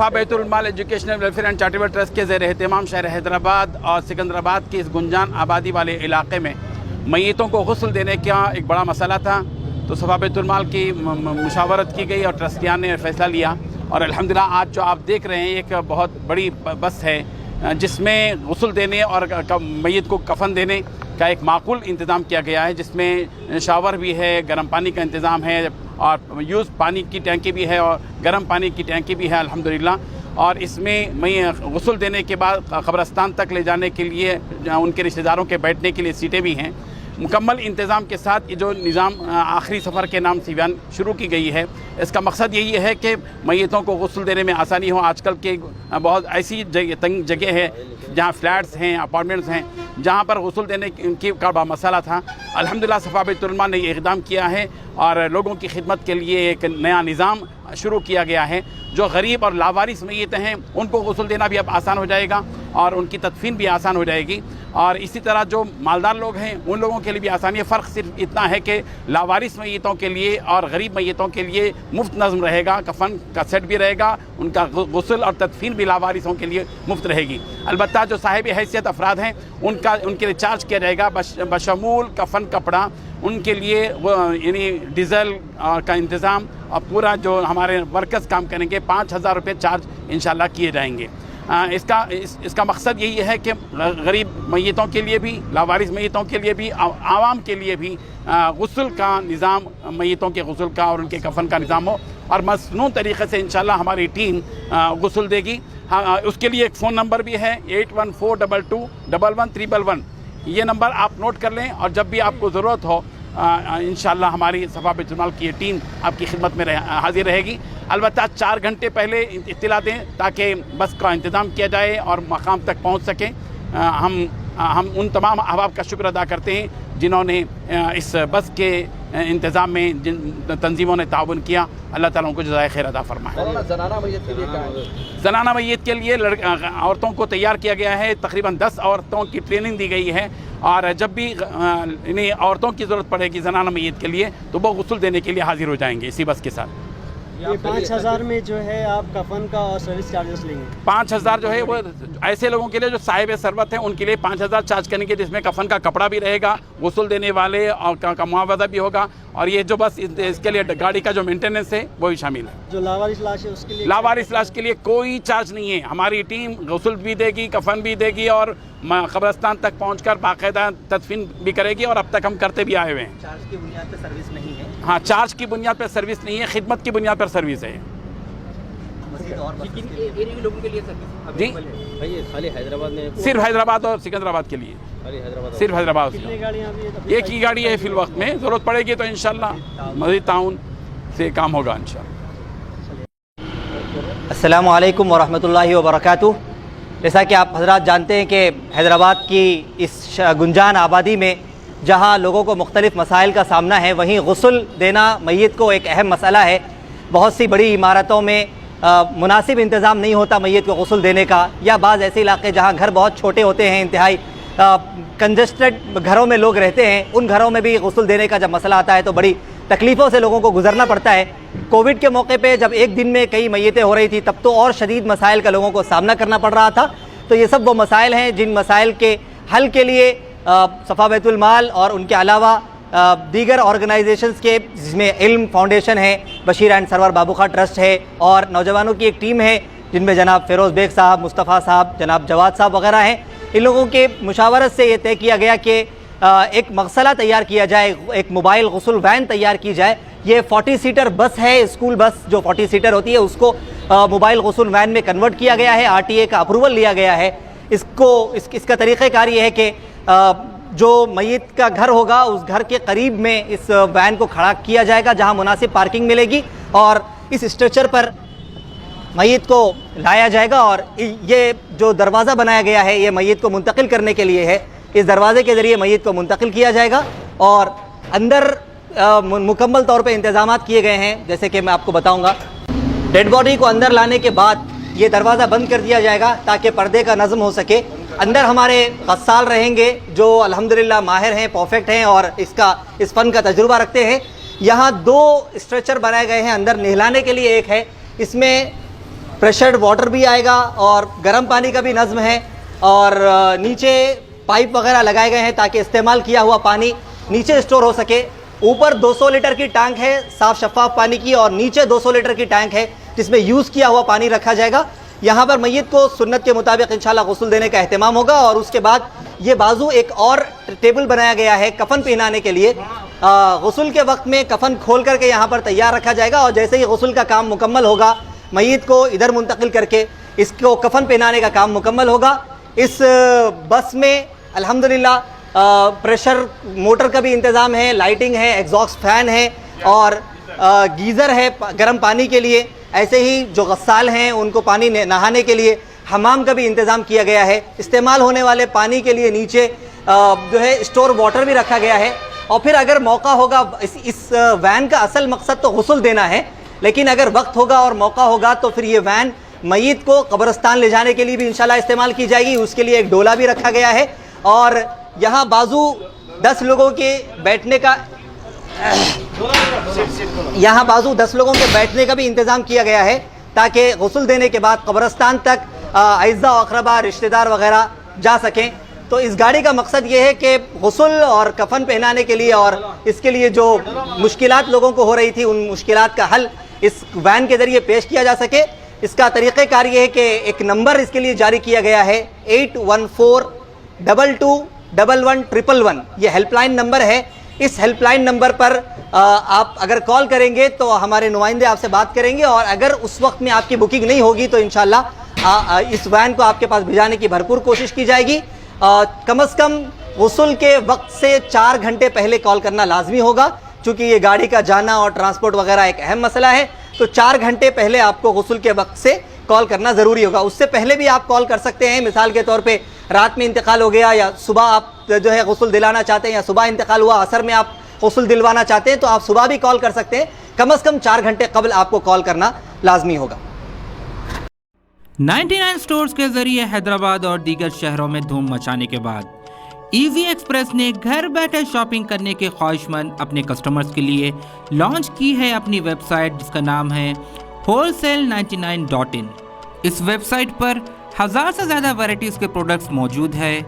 सफ़ा Baitul Maal educational welfare and charitable trust के ज़ेर एहतमाम शहर हैदराबाद और सिकंदराबाद के इस गुंजान आबादी वाले इलाके में मैयतों को गुस्ल देने का एक बड़ा मसला था। तो सफ़ा बैतुल माल की मुशावरत की गई और ट्रस्टियान ने फ़ैसला लिया और अल्हम्दुलिल्लाह आज जो आप देख रहे हैं एक बहुत बड़ी बस है जिसमें गुस्ल देने और मैयत को कफन देने का एक माकूल इंतज़ाम किया गया है, जिसमें शावर भी है, गर्म पानी का इंतज़ाम है और यूज़ पानी की टैंकी भी है और गर्म पानी की टैंकी भी है अल्हम्दुलिल्लाह। और इसमें मैं गुस्ल देने के बाद क़ब्रस्तान तक ले जाने के लिए उनके रिश्तेदारों के बैठने के लिए सीटें भी हैं। मुकम्मल इंतज़ाम के साथ ये जो निज़ाम आखिरी सफ़र के नाम से बयान शुरू की गई है, इसका मकसद यही है कि मैयतों को गुस्ल देने में आसानी हो। आजकल के बहुत ऐसी तंग जगह है जहाँ फ्लैट्स हैं, अपार्टमेंट्स हैं, जहाँ पर गुस्ल देने की का बड़ा मसला था। अल्हम्दुलिल्लाह सफ़ा बैतुल माल ने ये इक़दाम किया है और लोगों की खिदमत के लिए एक नया निज़ाम शुरू किया गया है। जो गरीब और लावारिस मैयत हैं उनको गुस्ल देना भी अब आसान हो जाएगा और उनकी तदफीन भी आसान हो जाएगी। और इसी तरह जो मालदार लोग हैं उन लोगों के लिए भी आसानी है। फ़र्क सिर्फ इतना है कि लावारिस मैयतों के लिए और गरीब मैयतों के लिए मुफ्त नज़म रहेगा, कफन का सेट भी रहेगा, उनका गुस्ल और तदफीन भी लावारिसों के लिए मुफ्त रहेगी। अलबत्ता जो साहिब हैसियत अफराद हैं उनके लिए चार्ज किया जाएगा बशमूल कफन कपड़ा, उनके लिए यानी डीज़ल का इंतज़ाम और पूरा जो हमारे वर्कर्स काम करेंगे 5,000 रुपये चार्ज इंशाल्लाह किए जाएंगे। इसका मकसद यही है कि गरीब मैयतों के लिए भी, लावारिस मैयतों के लिए भी, आवाम के लिए भी गुस्ल का निज़ाम, मैयतों के गुस्ल का और उनके कफन का निज़ाम हो और मसनून तरीक़े से इंशाल्लाह हमारी टीम गुस्ल देगी। हाँ, उसके लिए एक फ़ोन नंबर भी है 8142211311। ये नंबर आप नोट कर लें और जब भी आपको ज़रूरत हो इंशाल्लाह हमारी सफ़ा बैतुल माल की टीम आपकी खिदमत में हाजिर रहेगी। अलबत्ता 4 घंटे पहले इत्तला दें ताकि बस का इंतज़ाम किया जाए और मकाम तक पहुंच सकें। हम उन तमाम अहबाब का शुक्र अदा करते हैं जिन्होंने इस बस के इंतज़ाम में जिन तंजीमों ने ताउन किया। अल्लाह ताला उनको जज़ाए खैर अदा फरमाए। ज़नाना मैयत के लिए क्या है? ज़नाना मैयत के लिए औरतों को तैयार किया गया है। तकरीबन 10 औरतों की ट्रेनिंग दी गई है और जब भी इन्हें औरतों की ज़रूरत पड़ेगी ज़नाना मैयत के लिए तो वो गुस्ल देने के लिए हाजिर हो जाएंगे इसी बस के साथ। ये 5,000 में जो है आप कफन का और सर्विस चार्जेस लेंगे? 5,000 जो है वो ऐसे लोगों के लिए जो साहिब सरबत हैं उनके लिए 5,000 चार्ज करेंगे, जिसमें कफन का कपड़ा भी रहेगा, गुस्ल देने वाले और का मुआवजा भी होगा और ये जो बस इसके लिए गाड़ी का जो मेंटेनेंस है वो भी शामिल है। जो लावारिस लाश है उसके लिए? लावारिस लाश के लिए कोई चार्ज नहीं है। हमारी टीम गुस्ल भी देगी, कफन भी देगी और कब्रस्तान तक पहुंचकर बाकायदा तदफीन भी करेगी और अब तक हम करते भी आए हुए हैं। चार्ज की बुनियाद पर सर्विस नहीं है? हाँ, चार्ज की बुनियाद पर सर्विस नहीं है, खिदमत की बुनियाद पर सर्विस है। लोगों के लिए सर्विस जी भाई खाली हैदराबाद में? सिर्फ हैदराबाद और सिकंदराबाद के लिए, सिर्फ हैदराबाद। कितनी गाड़ियाँ अभी? एक ही गाड़ी है फिल वक्त में, ज़रूरत पड़ेगी तो इंशाल्लाह मज़ीद ताउन से काम होगा इंशाल्लाह। अस्सलामु अलैकुम वरहमतुल्लाहि वबरकातुहू। जैसा कि आप हज़रात जानते हैं कि हैदराबाद की इस गुंजान आबादी में जहाँ लोगों को मुख्तलिफ़ मसाइल का सामना है, वहीं गुस्ल देना मैयत को एक अहम मसला है। बहुत सी बड़ी इमारतों में मुनासिब इंतज़ाम नहीं होता मैयत को गुस्ल देने का, या बाज़ ऐसे इलाके जहाँ घर बहुत छोटे होते हैं, इंतहाई कंजस्टेड घरों में लोग रहते हैं, उन घरों में भी गुस्ल देने का जब मसला आता है तो बड़ी तकलीफ़ों से लोगों को गुजरना पड़ता है। कोविड के मौके पे जब एक दिन में कई मैयतें हो रही थी तब तो और शदीद मसाइल का लोगों को सामना करना पड़ रहा था। तो ये सब वो मसाइल हैं जिन मसाइल के हल के लिए सफ़ा बैतुल माल और उनके अलावा दीगर ऑर्गेनाइजेशंस के, जिसमें इल्म फाउंडेशन है, बशीर एंड सरवर बाबू खां ट्रस्ट है और नौजवानों की एक टीम है जिनमें जनाब फ़िरोज़ बेग साहब, मुस्तफ़ा साहब, जनाब जवाद साहब वगैरह हैं। इन लोगों के मुशावरत से ये तय किया गया कि एक मगसला तैयार किया जाए, एक मोबाइल गुस्ल वैन तैयार की जाए। ये 40 सीटर बस है, स्कूल बस जो 40 सीटर होती है उसको मोबाइल गुस्ल वैन में कन्वर्ट किया गया है। RTA का अप्रूवल लिया गया है। इसका तरीक़ेकार ये है कि जो मैयत का घर होगा उस घर के करीब में इस वैन को खड़ा किया जाएगा जहां मुनासिब पार्किंग मिलेगी और इस स्ट्रेचर पर मैयत को लाया जाएगा। और ये जो दरवाज़ा बनाया गया है ये मैयत को मुंतकिल करने के लिए है। इस दरवाज़े के ज़रिए मैयत को मुंतकिल किया जाएगा और अंदर मुकम्मल तौर पे इंतज़ामात किए गए हैं। जैसे कि मैं आपको बताऊंगा, डेड बॉडी को अंदर लाने के बाद ये दरवाज़ा बंद कर दिया जाएगा ताकि पर्दे का नज़म हो सके। अंदर हमारे गस्साल रहेंगे जो अल्हम्दुलिल्लाह माहिर हैं, परफेक्ट हैं और इस फ़न का तजुर्बा रखते हैं। यहाँ 2 स्ट्रेचर बनाए गए हैं अंदर नहलाने के लिए। एक है इसमें प्रेशर्ड वाटर भी आएगा और गर्म पानी का भी नज़्म है और नीचे पाइप वगैरह लगाए गए हैं ताकि इस्तेमाल किया हुआ पानी नीचे स्टोर हो सके। ऊपर 200 लीटर की टैंक है साफ़ शफाफ पानी की और नीचे 200 लीटर की टैंक है जिसमें यूज़ किया हुआ पानी रखा जाएगा। यहाँ पर मैयत को सुन्नत के मुताबिक इंशाल्लाह गुस्ल देने का अहतमाम होगा और उसके बाद ये बाजू एक और टेबल बनाया गया है कफन पहनाने के लिए। गुस्ल के वक्त में कफन खोल करके यहाँ पर तैयार रखा जाएगा और जैसे ही गुस्ल का काम मुकम्मल होगा मैयत को इधर मुंतकिल करके इसको कफन पहनाने का काम मुकम्मल होगा। इस बस में अल्हम्दुलिल्लाह प्रेशर मोटर का भी इंतज़ाम है, लाइटिंग है, एग्जॉस्ट फैन है और गीज़र है गर्म पानी के लिए। ऐसे ही जो गस्साल हैं उनको पानी नहाने के लिए हमाम का भी इंतज़ाम किया गया है। इस्तेमाल होने वाले पानी के लिए नीचे जो है स्टोर वाटर भी रखा गया है। और फिर अगर मौका होगा इस वैन का असल मकसद तो गुस्ल देना है, लेकिन अगर वक्त होगा और मौका होगा तो फिर ये वैन मैयत को कब्रिस्तान ले जाने के लिए भी इंशाल्लाह इस्तेमाल की जाएगी। उसके लिए एक डोला भी रखा गया है और यहाँ बाजू 10 लोगों के बैठने का के बैठने का भी इंतज़ाम किया गया है ताकि गुस्ल देने के बाद कब्रिस्तान तक अइज़्ज़ा अक़रबा रिश्तेदार वगैरह जा सकें। तो इस गाड़ी का मकसद ये है कि गुस्ल और कफन पहनाने के लिए और इसके लिए जो मुश्किलात लोगों को हो रही थी उन मुश्किलात का हल इस वैन के ज़रिए पेश किया जा सके। इसका तरीक़ेकार ये है कि एक नंबर इसके लिए जारी किया गया है 8142211111। ये हेल्पलाइन नंबर है। इस हेल्पलाइन नंबर पर आप अगर कॉल करेंगे तो हमारे नुमाइंदे आपसे बात करेंगे और अगर उस वक्त में आपकी बुकिंग नहीं होगी तो इंशाल्लाह इस वैन को आपके पास भिजाने की भरपूर कोशिश की जाएगी। कम से कम गुस्ल के वक्त से 4 घंटे पहले कॉल करना लाजमी होगा, चूँकि ये गाड़ी का जाना और ट्रांसपोर्ट वगैरह एक अहम मसला है। तो 4 घंटे पहले आपको गुस्ल के वक्त से कॉल करना ज़रूरी होगा। उससे पहले भी आप कॉल कर सकते हैं। मिसाल के तौर पे रात में इंतकाल हो गया या सुबह आप जो है गुस्ल दिलाना चाहते हैं या सुबह इंतकाल हुआ असर में आप गुस्ल दिलवाना चाहते हैं तो आप सुबह भी कॉल कर सकते हैं। कम से कम 4 घंटे कबल आपको कॉल करना लाजमी होगा। 99 स्टोर्स के जरिए हैदराबाद और दीगर शहरों में धूम मचाने के बाद इजी एक्सप्रेस ने घर बैठे शॉपिंग करने के ख्वाहिशमंद अपने कस्टमर्स के लिए लॉन्च की है अपनी वेबसाइट जिसका नाम है wholesale99.in। इस वेबसाइट पर 1000 से ज़्यादा वैराइटीज़ के प्रोडक्ट्स मौजूद है।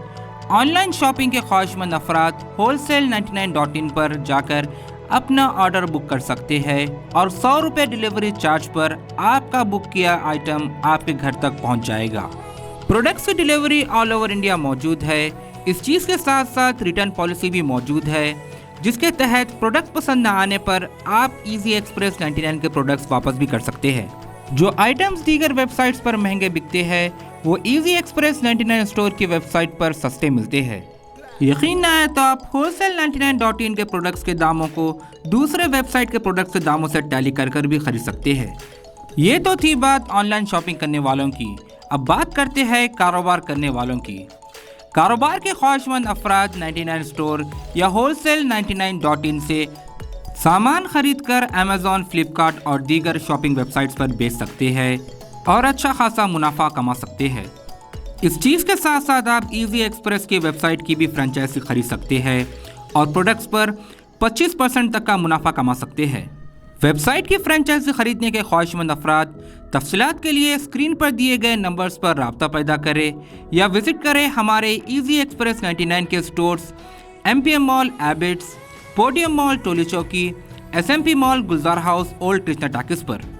ऑनलाइन शॉपिंग के ख्वाहिशमंद अफराद wholesale99.in पर जाकर अपना ऑर्डर बुक कर सकते हैं और 100 रुपये डिलीवरी चार्ज पर आपका बुक किया आइटम आपके घर तक पहुंच जाएगा। प्रोडक्ट्स की डिलीवरी ऑल ओवर इंडिया मौजूद है। इस चीज़ के साथ साथ रिटर्न पॉलिसी भी मौजूद है जिसके तहत प्रोडक्ट पसंद न आने पर आप इजी एक्सप्रेस 99 के प्रोडक्ट्स वापस भी कर सकते हैं। जो आइटम्स दीगर वेबसाइट्स पर महंगे बिकते हैं वो इजी एक्सप्रेस 99 स्टोर की वेबसाइट पर सस्ते मिलते हैं। यकीन न आए तो आप wholesale99.in के प्रोडक्ट्स के दामों को दूसरे वेबसाइट के प्रोडक्ट्स के दामों से टैली कर भी खरीद सकते हैं। ये तो थी बात ऑनलाइन शॉपिंग करने वालों की। अब बात करते हैं कारोबार करने वालों की। कारोबार के ख्वाहिशमंद अफराद 99 स्टोर या wholesale99.in से सामान खरीद कर अमेज़ॉन, फ्लिपकार्ट और दीगर शॉपिंग वेबसाइट्स पर बेच सकते हैं और अच्छा खासा मुनाफा कमा सकते हैं। इस चीज़ के साथ साथ आप इजी एक्सप्रेस की वेबसाइट की भी फ्रेंचाइजी खरीद सकते हैं और प्रोडक्ट्स पर 25% तक का मुनाफा कमा सकते हैं। वेबसाइट की फ्रेंचाइजी खरीदने के ख्वाहिशमंद अफराद तफसीलात के लिए स्क्रीन पर दिए गए नंबर्स पर राब्ता पैदा करें या विजिट करें हमारे इजी एक्सप्रेस 99 के stores MPM mall Abids, podium mall Toli Chowki, SMP mall Gulzar Houz, old Krishna talkies पर।